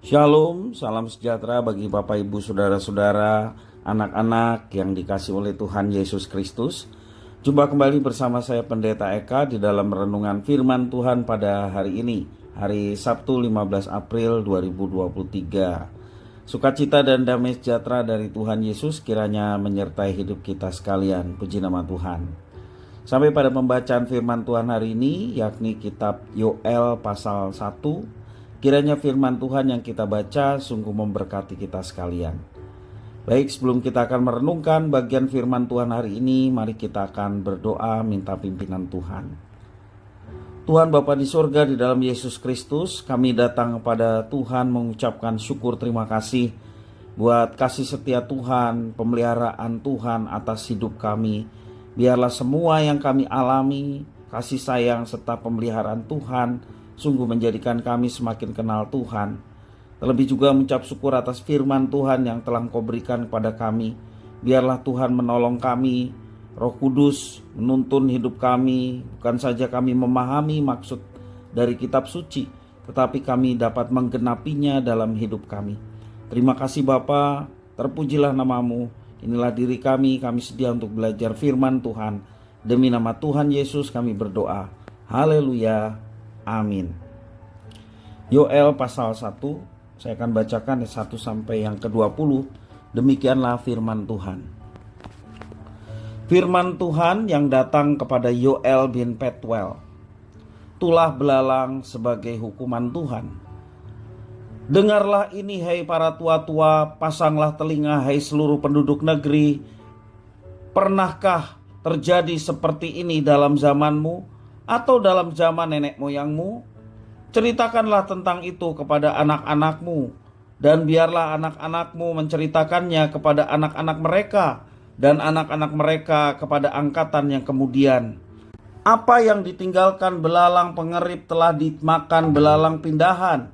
Shalom, salam sejahtera bagi Bapak Ibu Saudara-saudara, anak-anak yang dikasihi oleh Tuhan Yesus Kristus. Jumpa kembali bersama saya Pendeta Eka di dalam renungan firman Tuhan pada hari ini, hari Sabtu 15 April 2023. Sukacita dan damai sejahtera dari Tuhan Yesus kiranya menyertai hidup kita sekalian. Puji nama Tuhan. Sampai pada pembacaan firman Tuhan hari ini, yakni kitab Yoel pasal 1. Kiranya firman Tuhan yang kita baca sungguh memberkati kita sekalian. Baik, sebelum kita akan merenungkan bagian firman Tuhan hari ini, mari kita akan berdoa minta pimpinan Tuhan. Tuhan Bapa di surga, di dalam Yesus Kristus, kami datang kepada Tuhan mengucapkan syukur terima kasih buat kasih setia Tuhan, pemeliharaan Tuhan atas hidup kami. Biarlah semua yang kami alami, kasih sayang serta pemeliharaan Tuhan sungguh menjadikan kami semakin kenal Tuhan. Terlebih juga mengucap syukur atas firman Tuhan yang telah Engkau berikan kepada kami. Biarlah Tuhan menolong kami, Roh Kudus menuntun hidup kami. Bukan saja kami memahami maksud dari kitab suci, tetapi kami dapat menggenapinya dalam hidup kami. Terima kasih Bapa, terpujilah namamu. Inilah diri kami sedia untuk belajar firman Tuhan. Demi nama Tuhan Yesus kami berdoa. Haleluya. Amin. Yoel pasal 1, saya akan bacakan 1 sampai yang ke-20. Demikianlah firman Tuhan. Firman Tuhan yang datang kepada Yoel bin Petuel. Tulah belalang sebagai hukuman Tuhan. Dengarlah ini hai para tua-tua, pasanglah telinga hai seluruh penduduk negeri. Pernahkah terjadi seperti ini dalam zamanmu? Atau dalam zaman nenek moyangmu? Ceritakanlah tentang itu kepada anak-anakmu, dan biarlah anak-anakmu menceritakannya kepada anak-anak mereka, dan anak-anak mereka kepada angkatan yang kemudian. Apa yang ditinggalkan belalang pengerip telah dimakan belalang pindahan.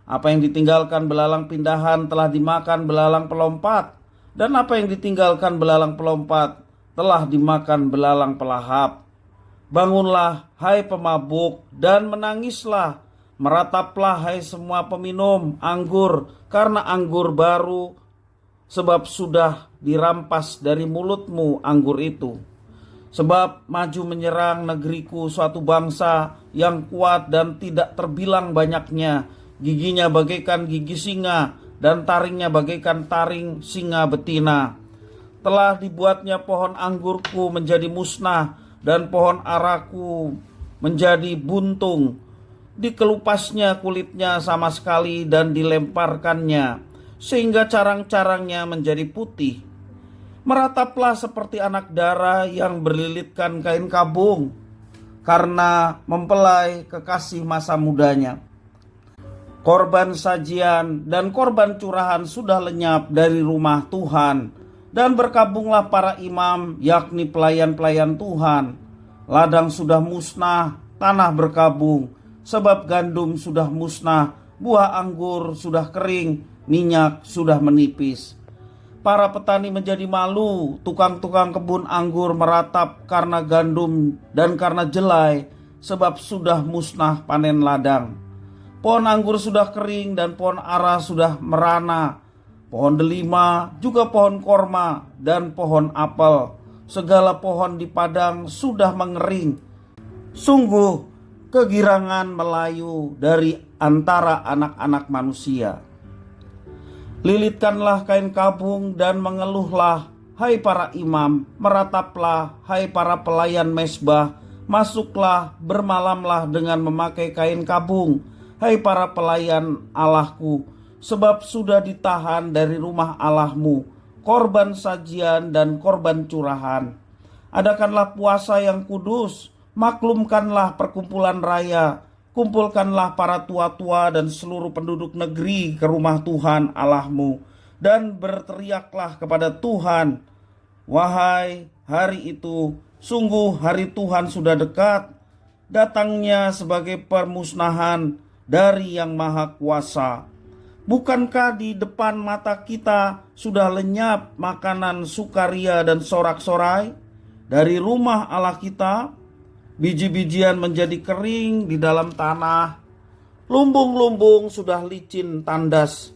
Apa yang ditinggalkan belalang pindahan telah dimakan belalang pelompat. Dan apa yang ditinggalkan belalang pelompat telah dimakan belalang pelahap. Bangunlah, hai pemabuk, dan menangislah. Merataplah, hai semua peminum anggur, karena anggur baru, sebab sudah dirampas dari mulutmu anggur itu. Sebab maju menyerang negeriku suatu bangsa yang kuat dan tidak terbilang banyaknya. Giginya bagaikan gigi singa, dan taringnya bagaikan taring singa betina. Telah dibuatnya pohon anggurku menjadi musnah, dan pohon araku menjadi buntung. Dikelupasnya kulitnya sama sekali dan dilemparkannya, sehingga carang-carangnya menjadi putih. Merataplah seperti anak dara yang berlilitkan kain kabung, karena mempelai kekasih masa mudanya. Korban sajian dan korban curahan sudah lenyap dari rumah Tuhan. Dan berkabunglah para imam, yakni pelayan-pelayan Tuhan. Ladang sudah musnah, tanah berkabung, sebab gandum sudah musnah, buah anggur sudah kering, minyak sudah menipis. Para petani menjadi malu, tukang-tukang kebun anggur meratap karena gandum dan karena jelai, sebab sudah musnah panen ladang. Pohon anggur sudah kering dan pohon ara sudah merana. Pohon delima, juga pohon korma, dan pohon apel. Segala pohon di padang sudah mengering. Sungguh kegirangan melayu dari antara anak-anak manusia. Lilitkanlah kain kabung dan mengeluhlah, hai para imam. Merataplah, hai para pelayan mezbah. Masuklah, bermalamlah dengan memakai kain kabung, hai para pelayan Allahku. Sebab sudah ditahan dari rumah Allahmu korban sajian dan korban curahan. Adakanlah puasa yang kudus, maklumkanlah perkumpulan raya, kumpulkanlah para tua-tua dan seluruh penduduk negeri ke rumah Tuhan Allahmu, dan berteriaklah kepada Tuhan, wahai hari itu, sungguh hari Tuhan sudah dekat, datangnya sebagai permusnahan dari Yang Maha Kuasa. Bukankah di depan mata kita sudah lenyap makanan sukaria dan sorak-sorai dari rumah Allah kita? Biji-bijian menjadi kering di dalam tanah, Lumbung-lumbung sudah licin tandas,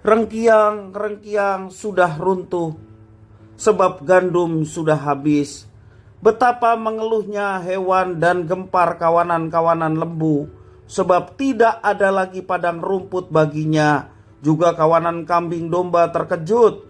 rengkiang-rengkiang sudah runtuh, sebab gandum sudah habis. Betapa mengeluhnya hewan dan gempar kawanan-kawanan lembu, sebab tidak ada lagi padang rumput baginya. Juga kawanan kambing domba terkejut.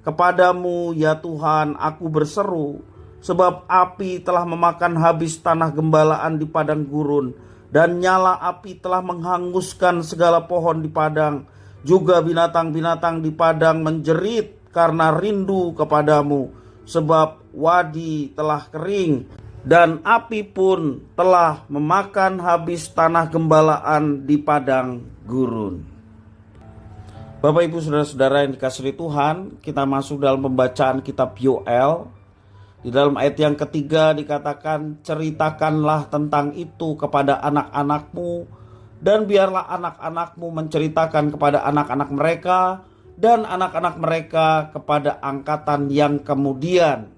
Kepadamu ya Tuhan aku berseru, sebab api telah memakan habis tanah gembalaan di padang gurun, dan nyala api telah menghanguskan segala pohon di padang. Juga binatang-binatang di padang menjerit karena rindu kepadamu, sebab wadi telah kering, dan api pun telah memakan habis tanah gembalaan di padang gurun. Bapak Ibu Saudara-saudara yang dikasihi Tuhan, kita masuk dalam pembacaan kitab Yoel. Di dalam ayat yang ketiga dikatakan, ceritakanlah tentang itu kepada anak-anakmu, dan biarlah anak-anakmu menceritakan kepada anak-anak mereka, dan anak-anak mereka kepada angkatan yang kemudian.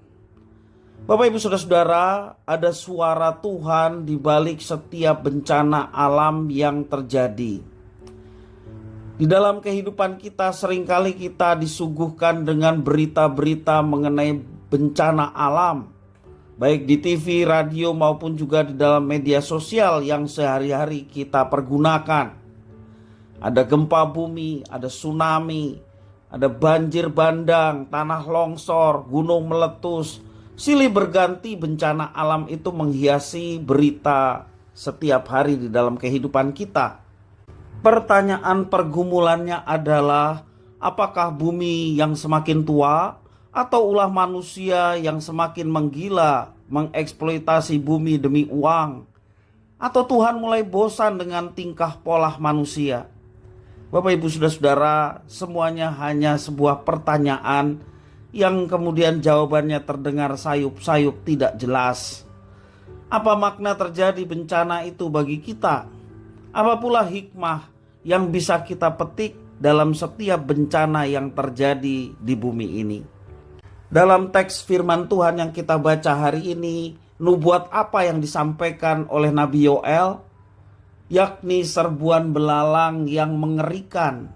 Bapak Ibu Saudara-saudara, ada suara Tuhan di balik setiap bencana alam yang terjadi. Di dalam kehidupan kita seringkali kita disuguhkan dengan berita-berita mengenai bencana alam, baik di TV, radio maupun juga di dalam media sosial yang sehari-hari kita pergunakan. Ada gempa bumi, ada tsunami, ada banjir bandang, tanah longsor, gunung meletus. Silih berganti bencana alam itu menghiasi berita setiap hari di dalam kehidupan kita. Pertanyaan pergumulannya adalah, apakah bumi yang semakin tua atau ulah manusia yang semakin menggila mengeksploitasi bumi demi uang? Atau Tuhan mulai bosan dengan tingkah pola manusia? Bapak Ibu Saudara-saudara, semuanya hanya sebuah pertanyaan yang kemudian jawabannya terdengar sayup-sayup tidak jelas. Apa makna terjadi bencana itu bagi kita? Apa pula hikmah yang bisa kita petik dalam setiap bencana yang terjadi di bumi ini? Dalam teks firman Tuhan yang kita baca hari ini, nubuat apa yang disampaikan oleh Nabi Yoel? Yakni serbuan belalang yang mengerikan.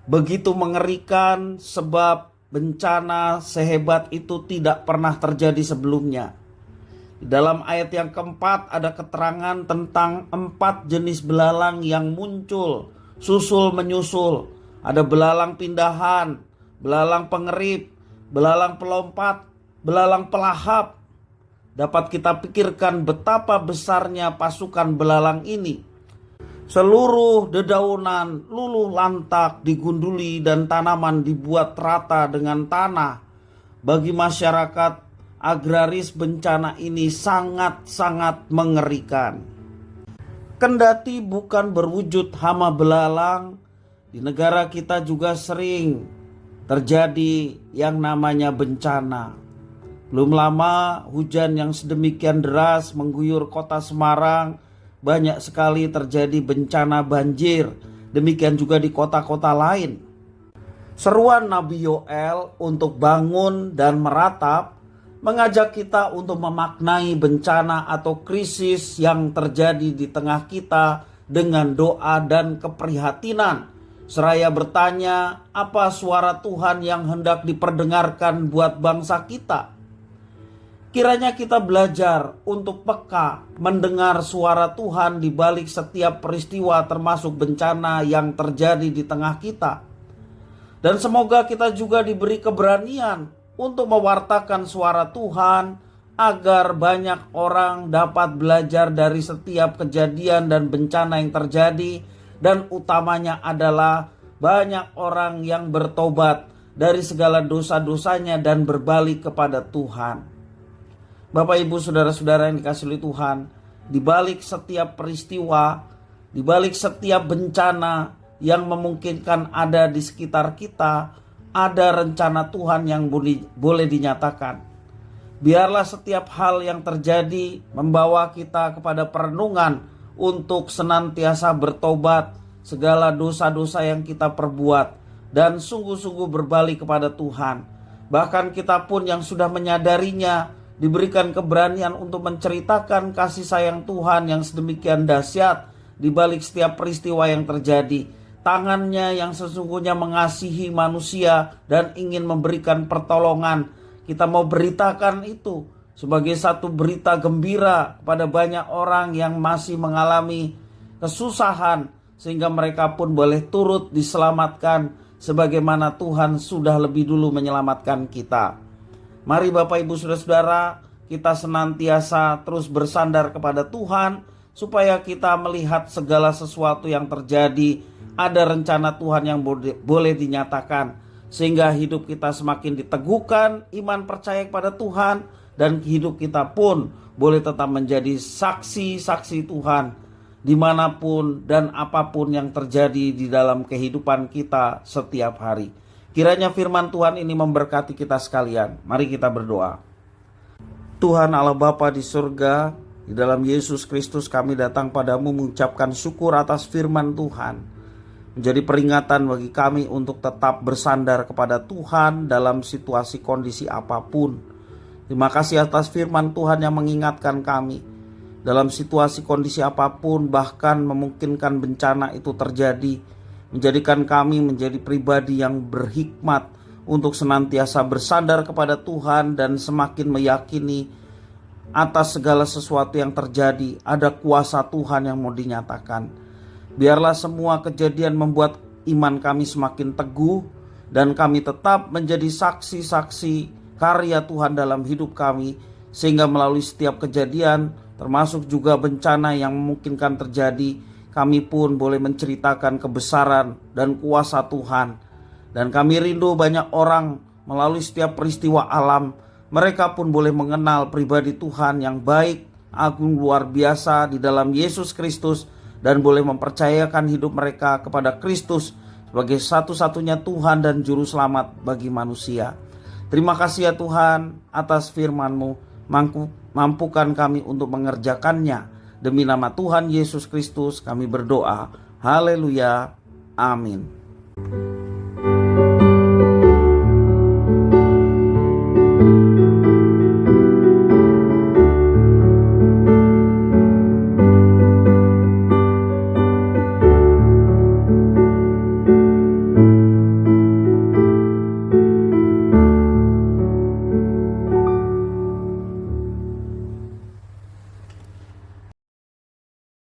Begitu mengerikan sebab bencana sehebat itu tidak pernah terjadi sebelumnya. Di dalam ayat yang keempat ada keterangan tentang 4 jenis belalang yang muncul susul menyusul. Ada belalang pindahan, belalang pengerip, belalang pelompat, belalang pelahap. Dapat kita pikirkan betapa besarnya pasukan belalang ini. Seluruh dedaunan luluh lantak digunduli dan tanaman dibuat rata dengan tanah. Bagi masyarakat agraris bencana ini sangat-sangat mengerikan. Kendati bukan berwujud hama belalang, di negara kita juga sering terjadi yang namanya bencana. Belum lama hujan yang sedemikian deras mengguyur kota Semarang, banyak sekali terjadi bencana banjir. Demikian juga di kota-kota lain. Seruan Nabi Yoel untuk bangun dan meratap mengajak kita untuk memaknai bencana atau krisis yang terjadi di tengah kita dengan doa dan keprihatinan. Seraya bertanya, apa suara Tuhan yang hendak diperdengarkan buat bangsa kita? Kiranya kita belajar untuk peka mendengar suara Tuhan di balik setiap peristiwa termasuk bencana yang terjadi di tengah kita. Dan semoga kita juga diberi keberanian untuk mewartakan suara Tuhan agar banyak orang dapat belajar dari setiap kejadian dan bencana yang terjadi, dan utamanya adalah banyak orang yang bertobat dari segala dosa-dosanya dan berbalik kepada Tuhan. Bapak Ibu Saudara-saudara yang dikasihi Tuhan, di balik setiap peristiwa, di balik setiap bencana yang memungkinkan ada di sekitar kita, ada rencana Tuhan yang boleh dinyatakan. Biarlah setiap hal yang terjadi membawa kita kepada perenungan untuk senantiasa bertobat segala dosa-dosa yang kita perbuat dan sungguh-sungguh berbalik kepada Tuhan. Bahkan kita pun yang sudah menyadarinya diberikan keberanian untuk menceritakan kasih sayang Tuhan yang sedemikian dahsyat di balik setiap peristiwa yang terjadi. Tangannya yang sesungguhnya mengasihi manusia dan ingin memberikan pertolongan. Kita mau beritakan itu sebagai satu berita gembira kepada banyak orang yang masih mengalami kesusahan, sehingga mereka pun boleh turut diselamatkan sebagaimana Tuhan sudah lebih dulu menyelamatkan kita. Mari Bapak Ibu Saudara-saudara, kita senantiasa terus bersandar kepada Tuhan supaya kita melihat segala sesuatu yang terjadi ada rencana Tuhan yang boleh dinyatakan, sehingga hidup kita semakin diteguhkan, iman percaya kepada Tuhan, dan hidup kita pun boleh tetap menjadi saksi-saksi Tuhan dimanapun dan apapun yang terjadi di dalam kehidupan kita setiap hari. Kiranya firman Tuhan ini memberkati kita sekalian. Mari kita berdoa. Tuhan Allah Bapa di surga, di dalam Yesus Kristus kami datang padamu mengucapkan syukur atas firman Tuhan. Menjadi peringatan bagi kami untuk tetap bersandar kepada Tuhan dalam situasi kondisi apapun. Terima kasih atas firman Tuhan yang mengingatkan kami dalam situasi kondisi apapun, bahkan memungkinkan bencana itu terjadi, menjadikan kami menjadi pribadi yang berhikmat untuk senantiasa bersandar kepada Tuhan dan semakin meyakini atas segala sesuatu yang terjadi ada kuasa Tuhan yang mau dinyatakan. Biarlah semua kejadian membuat iman kami semakin teguh dan kami tetap menjadi saksi-saksi karya Tuhan dalam hidup kami, sehingga melalui setiap kejadian termasuk juga bencana yang memungkinkan terjadi, kami pun boleh menceritakan kebesaran dan kuasa Tuhan. Dan kami rindu banyak orang melalui setiap peristiwa alam, mereka pun boleh mengenal pribadi Tuhan yang baik, agung, luar biasa di dalam Yesus Kristus, dan boleh mempercayakan hidup mereka kepada Kristus sebagai satu-satunya Tuhan dan Juru Selamat bagi manusia. Terima kasih ya Tuhan atas firman-Mu. Mampukan kami untuk mengerjakannya. Demi nama Tuhan Yesus Kristus kami berdoa. Haleluya. Amin.